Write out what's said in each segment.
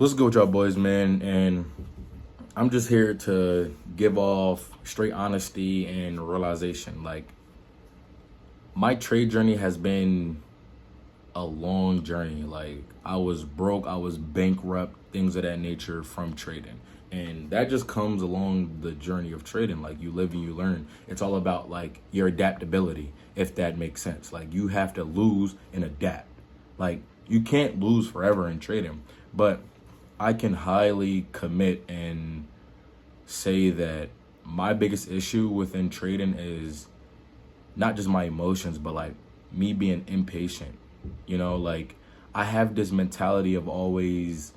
What's good with y'all boys, man? And I'm just here to give off straight honesty and realization. Like, my trade journey has been a long journey. Like, I was broke, I was bankrupt, things of that nature from trading. And that just comes along the journey of trading. Like, you live and you learn. It's all about like your adaptability, if that makes sense. Like, you have to lose and adapt. Like, you can't lose forever in trading. But I can highly commit and say that my biggest issue within trading is not just my emotions, but like me being impatient. Like, I have this mentality of always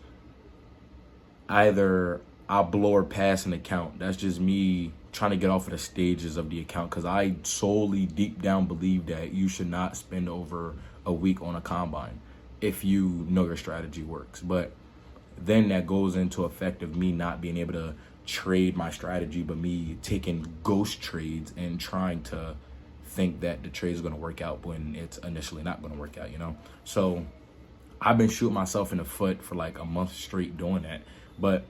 either I'll blow or pass an account. That's just me trying to get off of the stages of the account because I solely deep down believe that you should not spend over a week on a combine if you know your strategy works. But then that goes into effect of me not being able to trade my strategy, but me taking ghost trades and trying to think that the trade is going to work out when it's initially not going to work out. So I've been shooting myself in the foot for like a month straight doing that. But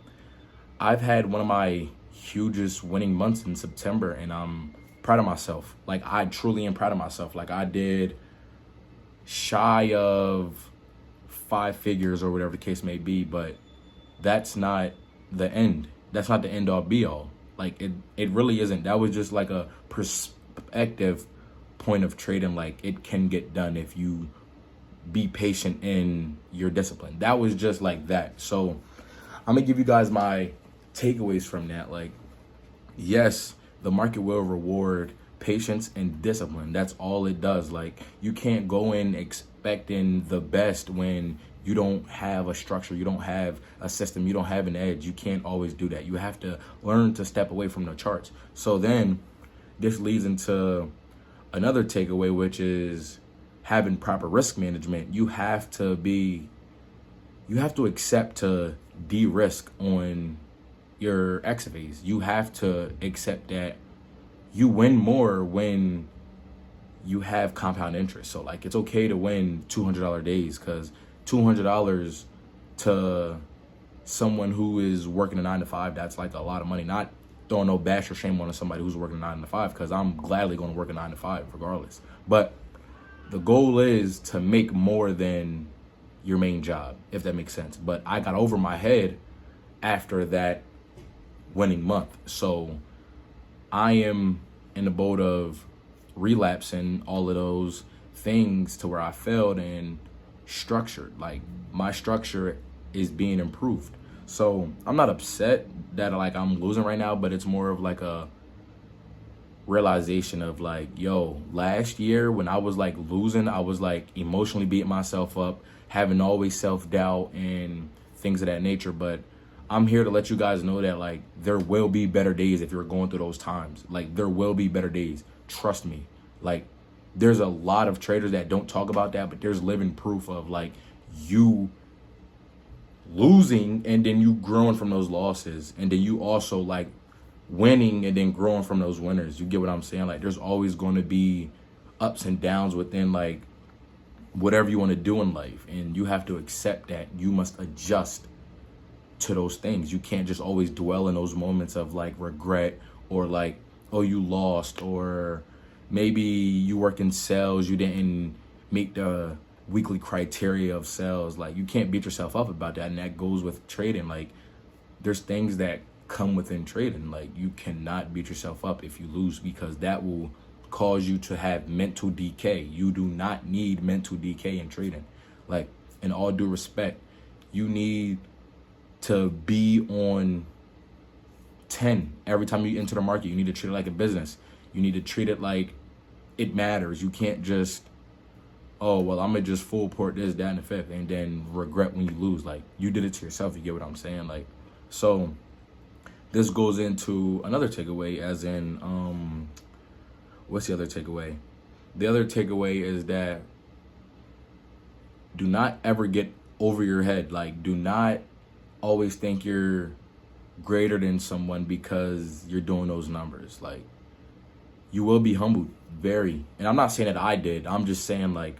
I've had one of my hugest winning months in September, and I'm proud of myself. Like, I truly am proud of myself. Like, I did shy of 5 figures or whatever the case may be, but that's not the end. That's not the end all be all. Like, it really isn't. That was just like a perspective point of trading. Like, it can get done if you be patient in your discipline. That was just like that. So I'm gonna give you guys my takeaways from that. Like, yes, the market will reward patience and discipline. That's all it does. Like, you can't go in expecting the best when you don't have a structure, you don't have a system, you don't have an edge. You can't always do that. You have to learn to step away from the charts. So then this leads into another takeaway, which is having proper risk management. You have to accept to de-risk on your XFAs. You have to accept that you win more when you have compound interest. So like, it's okay to win $200 days, because $200 to someone who is working a 9 to 5, that's like a lot of money. Not throwing no bash or shame on somebody who's working a 9 to 5, because I'm gladly going to work a 9 to 5 regardless. But the goal is to make more than your main job, if that makes sense. But I got over my head after that winning month. So I am in the boat of relapsing all of those things to where I failed and structured. Like, my structure is being improved. So I'm not upset that like I'm losing right now, but it's more of like a realization of like, yo, last year when I was like losing, I was like emotionally beating myself up, having always self-doubt and things of that nature. But I'm here to let you guys know that like there will be better days if you're going through those times. Like, there will be better days. Trust me. Like, there's a lot of traders that don't talk about that, but there's living proof of like you losing and then you growing from those losses, and then you also like winning and then growing from those winners. You get what I'm saying? Like, there's always going to be ups and downs within like whatever you want to do in life, and you have to accept that you must adjust to those things. You can't just always dwell in those moments of like regret, or like, oh, you lost, or maybe you work in sales, you didn't meet the weekly criteria of sales. Like, you can't beat yourself up about that. And that goes with trading. Like, there's things that come within trading. Like, you cannot beat yourself up if you lose, because that will cause you to have mental decay. You do not need mental decay in trading. Like, in all due respect, you need to be on 10 every time you enter the market. You need to treat it like a business. You need to treat it like it matters. You can't just, oh, well, I'm gonna just full port this, that, and the fifth, and then regret when you lose. Like, you did it to yourself. You get what I'm saying? Like, so this goes into another takeaway, as in, what's the other takeaway? The other takeaway is that do not ever get over your head. Like, do not always think you're greater than someone because you're doing those numbers. Like, you will be humbled, very. And I'm not saying that I did. I'm just saying, like,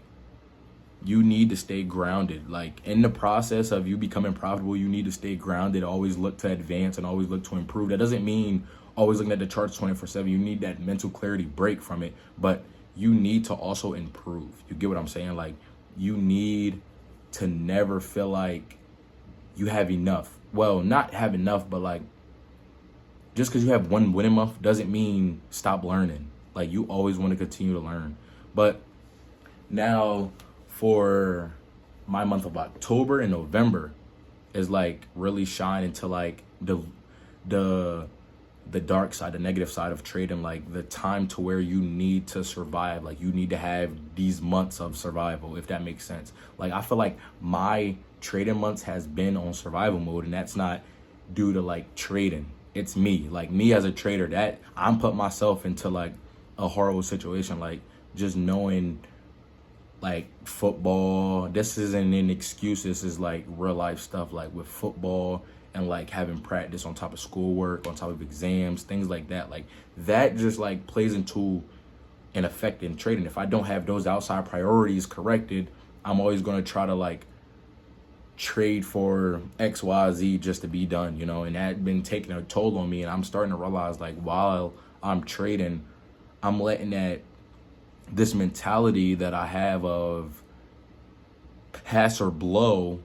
you need to stay grounded. Like in the process of you becoming profitable, you need to stay grounded, always look to advance and always look to improve. That doesn't mean always looking at the charts 24/7. You need that mental clarity break from it, but you need to also improve. You get what I'm saying? Like you need to never feel like you have enough. Well, not have enough, but like just because you have one winning month doesn't mean stop learning. Like you always want to continue to learn. But now for my month of October and November is like really shine into like the dark side, the negative side of trading, like the time to where you need to survive. Like you need to have these months of survival, if that makes sense. Like I feel like my trading months has been on survival mode, and that's not due to like trading. It's me, like me as a trader, that I'm putting myself into like a horrible situation. Like just knowing like football, this isn't an excuse, this is like real life stuff. Like with football and like having practice on top of schoolwork, on top of exams, things like that, like that just like plays into an effect in trading. If I don't have those outside priorities corrected, I'm always going to try to like trade for XYZ just to be done, you know, and that been taking a toll on me. And I'm starting to realize like while I'm trading, I'm letting this mentality that I have of pass or blow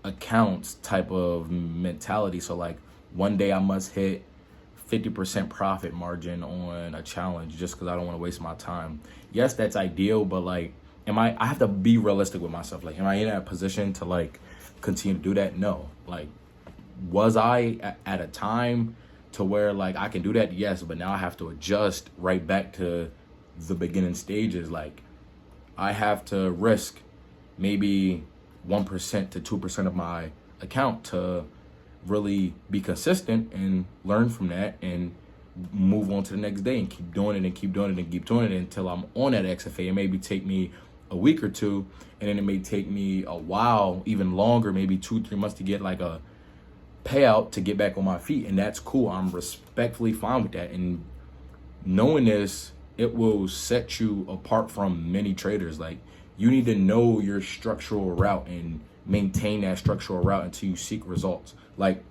accounts type of mentality. So like one day I must hit 50% profit margin on a challenge just because I don't want to waste my time. Yes, that's ideal, but like, I have to be realistic with myself. Like, am I in a position to like continue to do that? No. Like, was I at a time to where like I can do that? Yes, but now I have to adjust right back to the beginning stages. Like I have to risk maybe 1% to 2% of my account to really be consistent and learn from that and move on to the next day and keep doing it and keep doing it and keep doing it until I'm on that XFA. It maybe take me a week or two, and then it may take me a while, even longer, maybe 2-3 months to get like a payout to get back on my feet. And that's cool. I'm respectfully fine with that. And knowing this, it will set you apart from many traders. Like you need to know your structural route and maintain that structural route until you seek results. Like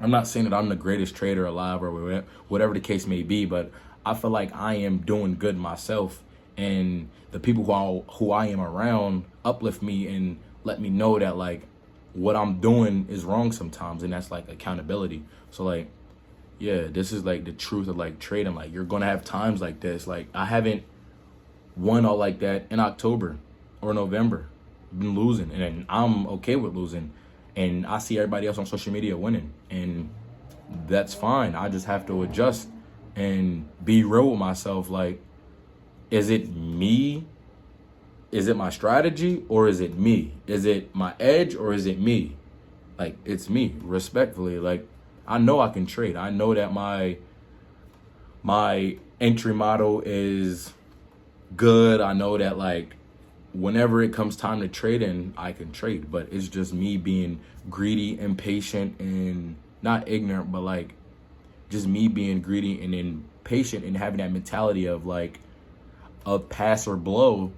I'm not saying that I'm the greatest trader alive or whatever the case may be, but I feel like I am doing good myself, and the people who I am around uplift me and let me know that like what I'm doing is wrong sometimes, and that's like accountability. So like, yeah, this is like the truth of like trading. Like you're gonna have times like this. Like I haven't won all like that in October or November. I've been losing, and I'm okay with losing. And I see everybody else on social media winning, and that's fine. I just have to adjust and be real with myself. Like, is it me? Is it my strategy or is it me? Is it my edge or is it me? Like, it's me, respectfully. Like, I know I can trade. I know that my entry model is good. I know that like whenever it comes time to trade in, I can trade, but it's just me being greedy, impatient, and not ignorant, but like just me being greedy and impatient and having that mentality of like a pass or blow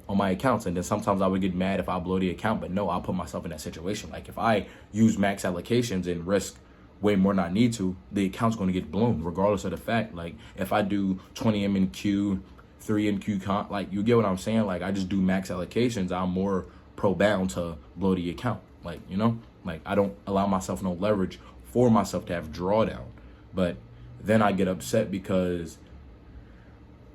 on my accounts. And then sometimes I would get mad if I blow the account, but no, I'll put myself in that situation. Like if I use max allocations and risk way more than I need to, the account's going to get blown regardless of the fact. Like if I do 20 M in Q, 3 in Q, like you get what I'm saying? Like I just do max allocations. I'm more pro-bound to blow the account. Like, you know, like I don't allow myself no leverage for myself to have drawdown. But then I get upset because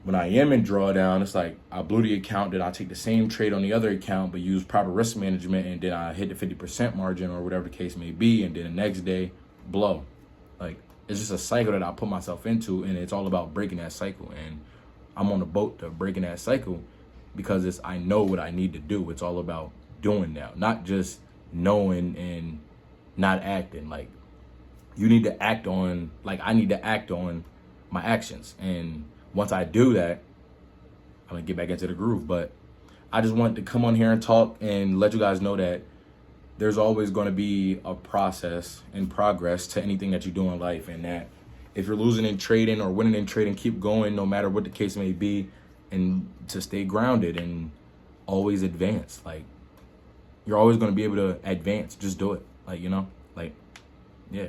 when I am in drawdown, it's like I blew the account, then I take the same trade on the other account, but use proper risk management, and then I hit the 50% margin or whatever the case may be, and then the next day, blow. Like, it's just a cycle that I put myself into, and it's all about breaking that cycle. And I'm on the boat to breaking that cycle because I know what I need to do. It's all about doing now, not just knowing and not acting. Like, you need to act on, like I need to act on my actions. And once I do that, I'm gonna get back into the groove. But I just wanted to come on here and talk and let you guys know that there's always going to be a process and progress to anything that you do in life, and that if you're losing in trading or winning in trading, keep going no matter what the case may be, and to stay grounded and always advance. Like, you're always going to be able to advance. Just do it. Like, like, yeah.